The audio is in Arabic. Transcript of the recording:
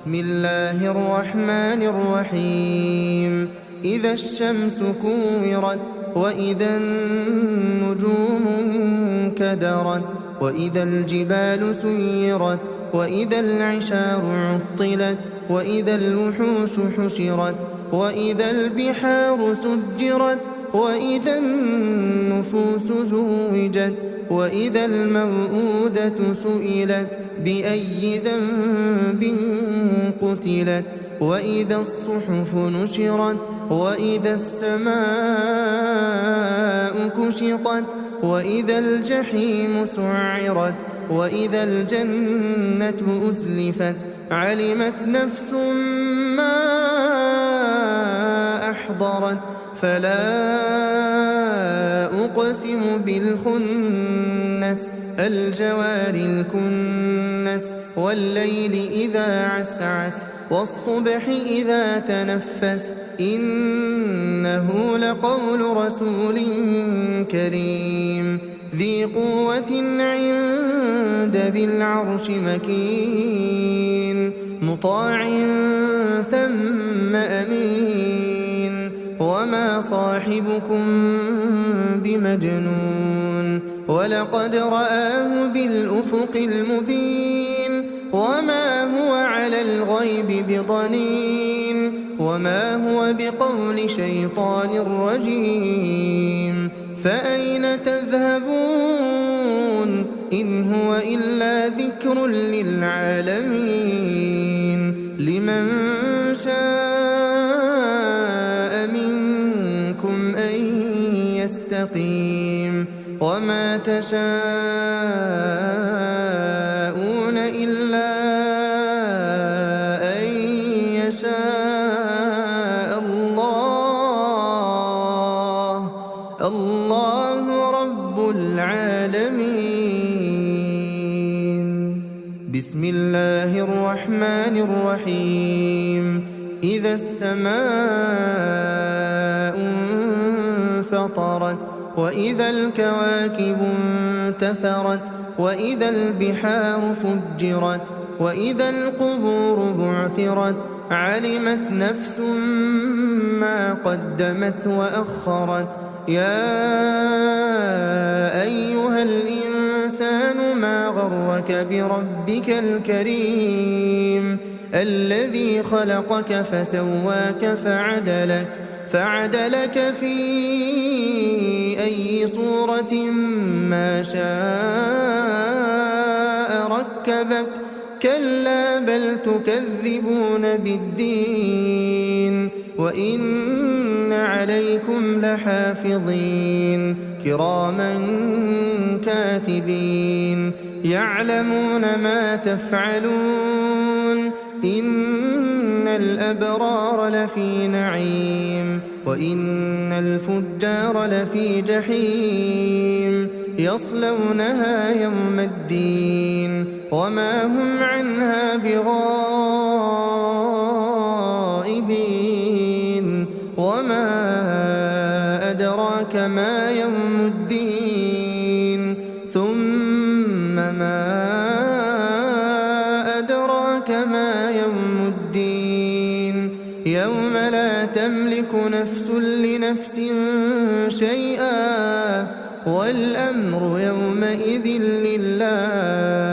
بسم الله الرحمن الرحيم إذا الشمس كورت وإذا النجوم انكدرت وإذا الجبال سيرت وإذا العشار عطلت وإذا الوحوش حشرت وإذا البحار سجرت وإذا النفوس زوجت وإذا الموءودة سئلت بأي ذنب قتلت وإذا الصحف نشرت وإذا السماء كشطت وإذا الجحيم سعرت وإذا الجنة أزلفت علمت نفس ما أحضرت فلا أقسم بالخنس الجوار الكنس والليل إذا عسعس والصبح إذا تنفس إنه لقول رسول كريم ذي قوة عند ذي العرش مكين مطاع ثم أمين وما صاحبكم بمجنون ولقد رآه بالأفق المبين وما هو على الغيب بضنين وما هو بقول شيطان رجيم فأين تذهبون إن هو إلا ذكر للعالمين لمن شاء منكم أن يستقيم وما تشاءون إلا أن يشاء الله رب العالمين بسم الله الرحمن الرحيم إذا السماء انفطرت وإذا الكواكب انتثرت وإذا البحار فجرت وإذا القبور بعثرت علمت نفس ما قدمت وأخرت يا أيها الإنسان ما غرك بربك الكريم الذي خلقك فسواك فعدلك في أي صورة ما شاء ركبك كلا بل تكذبون بالدين وإن عليكم لحافظين كراما كاتبين يعلمون ما تفعلون إن الأبرار لفي نعيم وإن الفجار لفي جحيم يصلونها يوم الدين وما هم عنها بغائبين وما أدراك ما يوم الدين ثم ما أدراك ما يوم الدين يوم لا تملك نفس لنفس شيئا والأمر يومئذ لله